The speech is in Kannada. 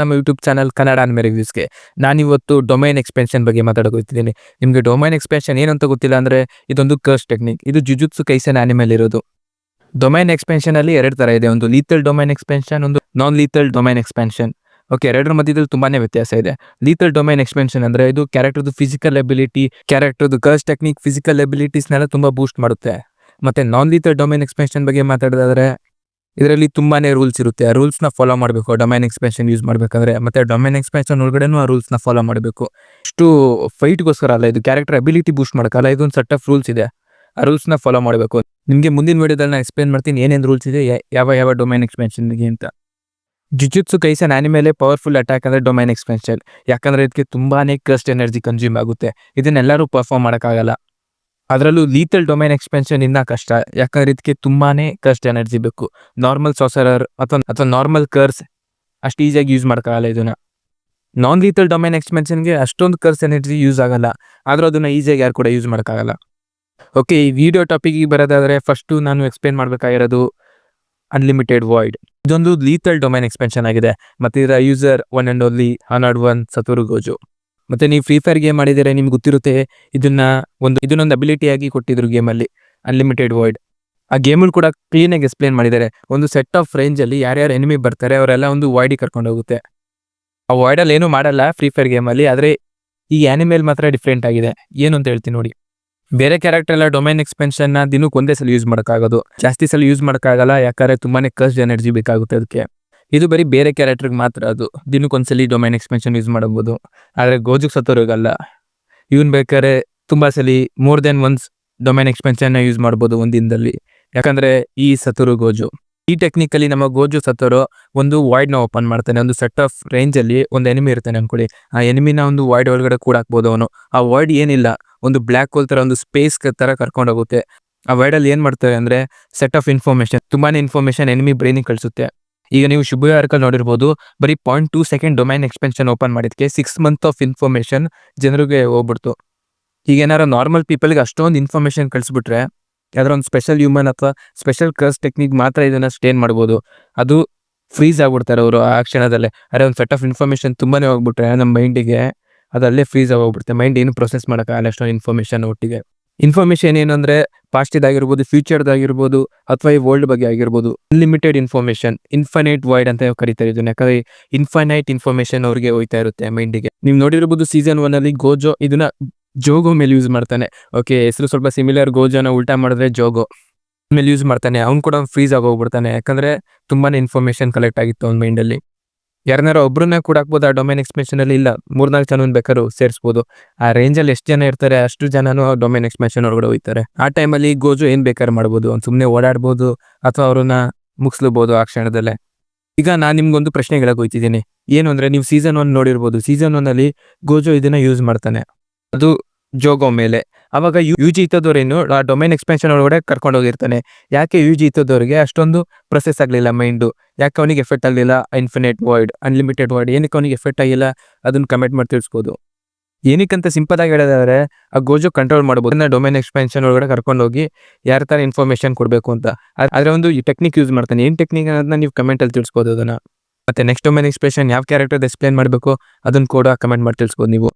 ನಮ್ಮ ಯೂಟ್ಯೂಬ್ ಚಾನಲ್ ಕನ್ನಡ ಅನಿಮೆ ರಿವ್ಯೂಸ್ಗೆ ನಾನಿವತ್ತು ಡೊಮೈನ್ ಎಕ್ಸ್ಪೆನ್ಷನ್ ಬಗ್ಗೆ ಮಾತಾಡೋತಿದ್ದೀನಿ. ನಿಮಗೆ ಡೊಮೈನ್ ಎಕ್ಸ್ಪೆನ್ಷನ್ ಏನಂತ ಗೊತ್ತಿಲ್ಲ ಅಂದರೆ ಇದೊಂದು ಕರ್ಸ್ ಟೆಕ್ನಿಕ್. ಇದು ಜುಜುತ್ಸು ಕೈಸೆನ್ ಆನಿಮೆಲ್ ಇರೋದು. ಡೊಮೈನ್ ಎಕ್ಸ್ಪೆನ್ಷನ್ ಅಲ್ಲಿ ಎರಡು ತರ ಇದೆ, ಒಂದು ಲೀಥಲ್ ಡೊಮೈನ್ ಎಕ್ಸ್ಪೆನ್ಷನ್, ಒಂದು ನಾನ್ ಲೀಥಲ್ ಡೊಮೈನ್ ಎಕ್ಸ್ಪೆನ್ಷನ್. ಓಕೆ, ಎರಡರ ಮಧ್ಯದಲ್ಲಿ ತುಂಬಾನೇ ವ್ಯತ್ಯಾಸ ಇದೆ. ಲೀಥಲ್ ಡೊಮೈನ್ ಎಕ್ಸ್ಪೆನ್ಷನ್ ಅಂದ್ರೆ ಇದು ಕ್ಯಾರೆಕ್ಟರ್ದು ಫಿಸಿಕಲ್ ಎಬಿಲಿಟಿ, ಕ್ಯಾರೆಕ್ಟರ್ದು ಕರ್ಸ್ ಟೆಕ್ನಿಕ್, ಫಿಸಿಕಲ್ ಎಬಿಲಿಟೀಸ್ನೆಲ್ಲ ತುಂಬಾ ಬೂಸ್ಟ್ ಮಾಡುತ್ತೆ. ಮತ್ತೆ ನಾನ್ ಲೀಥಲ್ ಡೊಮೈನ್ ಎಕ್ಸ್ಪೆನ್ಷನ್ ಬಗ್ಗೆ ಮಾತಾಡೋದಾದ್ರೆ ಇದರಲ್ಲಿ ತುಂಬಾನೇ ರೂಲ್ಸ್ ಇರುತ್ತೆ. ಆ ರೂಲ್ಸ್ ನ ಫಾಲೋ ಮಾಡಬೇಕು ಡೊಮೈನ್ ಎಕ್ಸ್ಪೆನ್ಷನ್ ಯೂಸ್ ಮಾಡ್ಬೇಕಾದ್ರೆ. ಮತ್ತೆ ಡೊಮೈನ್ ಎಕ್ಸ್ಪೆನ್ಷನ್ ಒಳಗಡೆನೂ ಆ ರೂಲ್ಸ್ ನ ಫಾಲೋ ಮಾಡಬೇಕು. ಇಷ್ಟು ಫೈಟ್ಗೋಸ್ಕರ ಅಲ್ಲ, ಇದು ಕ್ಯಾರೆಕ್ಟರ್ ಅಬಿಲಿಟಿ ಬೂಸ್ಟ್ ಮಾಡಕ್ಕಲ್ಲ. ಇದೊಂದು ಸೆಟ್ ಆಫ್ ರೂಲ್ಸ್ ಇದೆ, ಆ ರೂಲ್ಸ್ ನ ಫಾಲೋ ಮಾಡಬೇಕು. ನಿಮಗೆ ಮುಂದಿನ ವಿಡಿಯೋದಲ್ಲಿ ನಾನು ಎಕ್ಸ್ಪ್ಲೇನ್ ಮಾಡ್ತೀನಿ ಏನೇನು ರೂಲ್ಸ್ ಇದೆ ಯಾವ ಡೊಮೈನ್ ಎಕ್ಸ್ಪೆನ್ಷನ್ಗೆ ಅಂತ. ಜುಜುತ್ಸು ಕೈಸೆನ್ ಆನಿಮೆಲೆ ಪವರ್ಫುಲ್ ಅಟ್ಯಾಕ್ ಅಂದ್ರೆ ಡೊಮೈನ್ ಎಕ್ಸ್ಪೆನ್ಷನ್. ಯಾಕಂದ್ರೆ ಇದಕ್ಕೆ ತುಂಬಾನೇ ಕಸ್ಟ್ ಎನರ್ಜಿ ಕನ್ಸ್ಯೂಮ್ ಆಗುತ್ತೆ. ಇದನ್ನೆಲ್ಲರೂ ಪರ್ಫಾರ್ಮ್ ಮಾಡೋಕ್ಕಾಗಲ್ಲ. ಅದರಲ್ಲೂ ಲೀಥಲ್ ಡೊಮೈನ್ ಎಕ್ಸ್ಪೆನ್ಷನ್ ಇನ್ನ ಕಷ್ಟ, ಯಾಕಂದ್ರೆ ಇದಕ್ಕೆ ತುಂಬಾನೇ ಕಸ್ಟ್ ಎನರ್ಜಿ ಬೇಕು. ನಾರ್ಮಲ್ ಸಾಸರರ್ ಅಥವಾ ನಾರ್ಮಲ್ ಕರ್ಸ್ ಅಷ್ಟು ಈಸಿಯಾಗಿ ಯೂಸ್ ಮಾಡೋಕ್ಕಾಗಲ್ಲ ಇದನ್ನ. ನಾನ್ ಲೀಥಲ್ ಡೊಮೈನ್ ಎಕ್ಸ್ಪೆನ್ಷನ್ಗೆ ಅಷ್ಟೊಂದು ಕರ್ಸ್ ಎನರ್ಜಿ ಯೂಸ್ ಆಗಲ್ಲ, ಆದ್ರೂ ಅದನ್ನ ಈಸಿಯಾಗಿ ಯಾರು ಕೂಡ ಯೂಸ್ ಮಾಡೋಕ್ಕಾಗಲ್ಲ. ಓಕೆ, ಈ ವಿಡಿಯೋ ಟಾಪಿಕ್ಗೆ ಬರೋದಾದ್ರೆ ಫಸ್ಟು ನಾನು ಎಕ್ಸ್ಪ್ಲೇನ್ ಮಾಡಬೇಕಾಗಿರೋದು ಅನ್ಲಿಮಿಟೆಡ್ ವಾಯ್ಡ್. ಇದೊಂದು ಲೀಥಲ್ ಡೊಮೈನ್ ಎಕ್ಸ್ಪೆನ್ಷನ್ ಆಗಿದೆ. ಮತ್ತೆ ಇದರ user one and only honoured one Satoru Gojo. ಮತ್ತೆ ನೀವು ಫ್ರೀ ಫೈರ್ ಗೇಮ್ ಮಾಡಿದರೆ ನಿಮ್ಗೆ ಗೊತ್ತಿರುತ್ತೆ, ಇದನ್ನೊಂದು ಅಬಿಲಿಟಿ ಆಗಿ ಕೊಟ್ಟಿದ್ರು ಗೇಮಲ್ಲಿ, ಅನ್ಲಿಮಿಟೆಡ್ ವಾಯ್ಡ್. ಆ ಗೇಮಲ್ಲಿ ಕೂಡ ಕ್ಲೀನಾಗಿ ಎಕ್ಸ್ಪ್ಲೇನ್ ಮಾಡಿದ್ದಾರೆ. ಒಂದು ಸೆಟ್ ಆಫ್ ರೇಂಜಲ್ಲಿ ಯಾರ್ಯಾರು ಎನಿಮಿ ಬರ್ತಾರೆ ಅವರೆಲ್ಲ ಒಂದು ವಾಯ್ಡಿಗೆ ಕರ್ಕೊಂಡು ಹೋಗುತ್ತೆ. ಆ ವಾಯ್ಡಲ್ಲಿ ಏನೂ ಮಾಡಲ್ಲ ಫ್ರೀ ಫೈರ್ ಗೇಮಲ್ಲಿ, ಆದರೆ ಈ ಆನಿಮೇಲ್ ಮಾತ್ರ ಡಿಫ್ರೆಂಟ್ ಆಗಿದೆ. ಏನು ಅಂತ ಹೇಳ್ತೀನಿ ನೋಡಿ. ಬೇರೆ ಕ್ಯಾರೆಕ್ಟರ್ ಎಲ್ಲ ಡೊಮೈನ್ ಎಕ್ಸ್ಪೆನ್ಷನ್ನ ದಿನಕ್ಕೆ ಒಂದೇ ಸಲ ಯೂಸ್ ಮಾಡೋಕ್ಕಾಗೋದು, ಜಾಸ್ತಿ ಸಲ ಯೂಸ್ ಮಾಡೋಕ್ಕಾಗಲ್ಲ. ಯಾಕಂದರೆ ತುಂಬಾನೇ ಕಸ್ಟ್ ಎನರ್ಜಿ ಬೇಕಾಗುತ್ತೆ ಅದಕ್ಕೆ. ಇದು ಬರೀ ಬೇರೆ ಕ್ಯಾರೆಕ್ಟರ್ಗೆ ಮಾತ್ರ, ಅದು ದಿನಕ್ಕೊಂದ್ಸಲಿ ಡೊಮೈನ್ ಎಕ್ಸ್ಪೆನ್ಷನ್ ಯೂಸ್ ಮಾಡಬಹುದು. ಆದರೆ ಗೋಜುಗೆ ಸತ್ತೋರಿಗಲ್ಲ. ಇವನ್ ಬೇಕಾದ್ರೆ ತುಂಬಾ ಸಲಿ ಮೋರ್ ದೆನ್ ಒನ್ಸ್ ಡೊಮೈನ್ ಎಕ್ಸ್ಪೆನ್ಷನ್ನ ಯೂಸ್ ಮಾಡ್ಬೋದು ಒಂದು ದಿನದಲ್ಲಿ. ಯಾಕಂದ್ರೆ ಈ ಸತೋರು ಗೋಜು, ಈ ಟೆಕ್ನಿಕಲಿ ನಮ್ಮ ಗೋಜು ಸತೋರು ಒಂದು ವಾಯ್ಡ್ ನ ಓಪನ್ ಮಾಡ್ತಾನೆ. ಒಂದು ಸೆಟ್ ಆಫ್ ರೇಂಜ್ ಅಲ್ಲಿ ಒಂದು ಎನಿಮಿ ಇರ್ತಾನೆ ಅನ್ಕೊಳ್ಳಿ, ಆ ಎನಿಮಿನ ಒಂದು ವಾಯ್ಡ್ ಒಳಗಡೆ ಕೂಡ ಹಾಕ್ಬೋದು ಅವನು. ಆ ವಾಯ್ಡ್ ಏನಿಲ್ಲ, ಒಂದು ಬ್ಲ್ಯಾಕ್ ಹೋಲ್ ತರ, ಒಂದು ಸ್ಪೇಸ್ ತರ ಕರ್ಕೊಂಡು ಹೋಗುತ್ತೆ. ಆ ವಾಯ್ಡ್ ಅಲ್ಲಿ ಏನ್ ಮಾಡ್ತಾರೆ ಅಂದ್ರೆ ಸೆಟ್ ಆಫ್ ಇನ್ಫಾರ್ಮೇಶನ್, ತುಂಬಾನೇ ಇನ್ಫಾರ್ಮೇಶನ್ ಎನಿಮಿ ಬ್ರೈನಿಗೆ ಕಳಿಸುತ್ತೆ. ಈಗ ನೀವು ಶಿಬುಯ ಆರ್ಕಲ್ಲಿ ನೋಡಿರ್ಬೋದು, ಬರೀ 0.2 ಸೆಕೆಂಡ್ ಡೊಮೈನ್ ಎಕ್ಸ್ಪೆನ್ಷನ್ ಓಪನ್ ಮಾಡಿದ್ಕೆ 6 ಮಂತ್ ಆಫ್ ಇನ್ಫಾರ್ಮೇಶನ್ ಜನರಿಗೆ ಹೋಗ್ಬಿಡ್ತು. ಈಗ ಏನಾರ ನಾರ್ಮಲ್ ಪೀಪಲ್ಗೆ ಅಷ್ಟೊಂದು ಇನ್ಫಾರ್ಮೇಶನ್ ಕಳಿಸ್ಬಿಟ್ರೆ, ಯಾವ್ದಾರ ಒಂದು ಸ್ಪೆಷಲ್ ಹ್ಯೂಮನ್ ಅಥವಾ ಸ್ಪೆಷಲ್ ಕರ್ಸ್ ಟೆಕ್ನಿಕ್ ಮಾತ್ರ ಇದನ್ನ ಸ್ಟೇನ್ ಮಾಡ್ಬೋದು. ಅದು ಫ್ರೀಸ್ ಆಗ್ಬಿಡ್ತಾರೆ ಅವರು ಆ ಕ್ಷಣದಲ್ಲೇ. ಅರೆ ಒಂದು ಸೆಟ್ ಆಫ್ ಇನ್ಫಾರ್ಮೇಶನ್ ತುಂಬಾನೇ ಹೋಗ್ಬಿಟ್ರೆ ನಮ್ಮ ಮೈಂಡಿಗೆ ಅದಲ್ಲೇ ಫ್ರೀಸ್ ಆಗೋಗ್ಬಿಡುತ್ತೆ. ಮೈಂಡ್ ಏನು ಪ್ರೊಸೆಸ್ ಮಾಡೋಕ್ಕಾಗಲ್ಲ ಅಷ್ಟೊಂದು ಇನ್ಫಾರ್ಮೇಶನ್ ಒಟ್ಟಿಗೆ. ಇನ್ಫಾರ್ಮೇಶನ್ ಏನು ಅಂದ್ರೆ ಪಾಸ್ಟ್ ಇದಾಗಿರ್ಬೋದು, ಫ್ಯೂಚರ್ದಾಗಿರ್ಬೋದು, ಅಥವಾ ಈ ವರ್ಲ್ಡ್ ಬಗ್ಗೆ ಆಗಿರ್ಬೋದು. ಅನ್ಲಿಮಿಟೆಡ್ ಇನ್ಫಾರ್ಮೇಶನ್, ಇನ್ಫೈನೈಟ್ ವಾಯ್ಡ್ ಅಂತ ಕರೀತಾರೆ ಇದನ್ನ. ಯಾಕಂದ್ರೆ ಇನ್ಫೈನೈಟ್ ಇನ್ಫಾರ್ಮೇಶನ್ ಅವ್ರಿಗೆ ಹೋಯ್ತಾ ಇರುತ್ತೆ ಮೈಂಡಿಗೆ. ನೀವು ನೋಡಿರ್ಬೋದು ಸೀಸನ್ 1 ಅಲ್ಲಿ ಗೋಜೋ ಇದನ್ನ ಜೋಗೋ ಮೇಲೆ ಯೂಸ್ ಮಾಡ್ತಾನೆ. ಓಕೆ, ಹೆಸರು ಸ್ವಲ್ಪ ಸಿಮಿಲರ್, ಗೋಜೋನ ಉಲ್ಟಾ ಮಾಡಿದ್ರೆ ಜೋಗೋ ಮೇಲೆ ಯೂಸ್ ಮಾಡ್ತಾನೆ. ಅವ್ನು ಕೂಡ ಫ್ರೀಸ್ ಆಗಿ ಹೋಗ್ಬಿಡ್ತಾನೆ, ಯಾಕಂದ್ರೆ ತುಂಬಾನೇ ಇನ್ಫಾರ್ಮೇಶನ್ ಕಲೆಕ್ಟ್ ಆಗಿತ್ತು ಅವ್ನ ಮೈಂಡಲ್ಲಿ. ಯಾರನ್ನಾರು ಒಬ್ರನ್ನ ಕೂಡ ಹಾಕ್ಬೋದು ಆ ಡೊಮೈನ್ ಎಕ್ಸ್ಪೆನ್ಷನ್ ಅಲ್ಲಿ, ಇಲ್ಲ 3-4 ಜನ ಬೇಕಾದ್ರೂ ಸೇರಿಸಬಹುದು. ಆ ರೇಂಜಲ್ಲಿ ಎಷ್ಟು ಜನ ಇರ್ತಾರೆ ಅಷ್ಟು ಜನನು ಡೊಮೈನ್ ಎಕ್ಸ್ಪೆನ್ಷನ್ ಒಳಗಡೆ ಹೋಗ್ತಾರೆ. ಆ ಟೈಮಲ್ಲಿ ಗೋಜು ಏನ್ ಬೇಕಾದ್ರೂ ಮಾಡ್ಬೋದು, ಅವ್ನು ಸುಮ್ಮನೆ ಓಡಾಡ್ಬೋದು ಅಥವಾ ಅವ್ರನ್ನ ಮುಗಿಸ್ಲೂಬಹುದು ಆ ಕ್ಷಣದಲ್ಲೇ. ಈಗ ನಾನು ನಿಮ್ಗೊಂದು ಪ್ರಶ್ನೆ ಹೇಳಕ್ ಹೋಗ್ತಿದ್ದೀನಿ. ಏನು ಅಂದ್ರೆ, ನೀವು ಸೀಸನ್ 1 ನೋಡಿರ್ಬೋದು. ಸೀಸನ್ 1 ಅಲ್ಲಿ ಗೋಜೋ ಇದನ್ನ ಯೂಸ್ ಮಾಡ್ತಾನೆ, ಅದು ಜೋಗೋ ಮೇಲೆ. ಅವಾಗ ಯುಜಿ ಇತ್ತದವ್ರೇನು ಆ ಡೊಮೈನ್ ಎಕ್ಸ್ಪೆನ್ಷನ್ ಒಳಗಡೆ ಕರ್ಕೊಂಡು ಹೋಗಿರ್ತಾನೆ. ಯಾಕೆ ಯುಜಿ ಇತ್ತದವ್ರಿಗೆ ಅಷ್ಟೊಂದು ಪ್ರೊಸೆಸ್ ಆಗಲಿಲ್ಲ ಮೈಂಡು, ಯಾಕೆ ಅವನಿಗೆ ಎಫೆಕ್ಟ್ ಆಗಲಿಲ್ಲ? ಇನ್ಫಿನಿಟ್ ವಾಯ್ಡ್, ಅನ್ಲಿಮಿಟೆಡ್ ವಾಯ್ಡ್ ಏನಕ್ಕೆ ಅವನಿಗೆ ಎಫೆಕ್ಟ್ ಆಗಿಲ್ಲ ಅದನ್ನ ಕಮೆಂಟ್ ಮಾಡಿ ತಿಳಿಸ್ಬೋದು. ಏನಕ್ಕಂತ ಸಿಂಪಲ್ ಆಗಿ ಹೇಳೋದಾದ್ರೆ, ಆ ಗೋಜೋ ಕಂಟ್ರೋಲ್ ಮಾಡ್ಬೋದು ಡೊಮೈನ್ ಎಕ್ಸ್ಪೆನ್ಷನ್ ಒಳಗಡೆ ಕರ್ಕೊಂಡು ಹೋಗಿ ಯಾರ ತರ ಇನ್ಫಾರ್ಮೇಶನ್ ಕೊಡಬೇಕು ಅಂತ. ಆದ್ರೆ ಒಂದು ಈ ಟೆಕ್ನಿಕ್ ಯೂಸ್ ಮಾಡ್ತಾನೆ. ಏನ್ ಟೆಕ್ನಿಕ್ ಅನ್ನೋದನ್ನ ನೀವು ಕಮೆಂಟ್ ಅಲ್ಲಿ ತಿಳಿಸ್ಬೋದು ಅದನ್ನ. ಮತ್ತೆ ನೆಕ್ಸ್ಟ್ ಡೊಮೈನ್ ಎಕ್ಸ್ಪೆನ್ಷನ್ ಯಾವ ಕ್ಯಾರೆಕ್ಟರ್ ಎಕ್ಸ್ಪ್ಲೇನ್ ಮಾಡಬೇಕು ಅದನ್ನ ಕೂಡ ಕಮೆಂಟ್ ಮಾಡಿ ತಿಳಿಸ್ಬೋದು ನೀವು.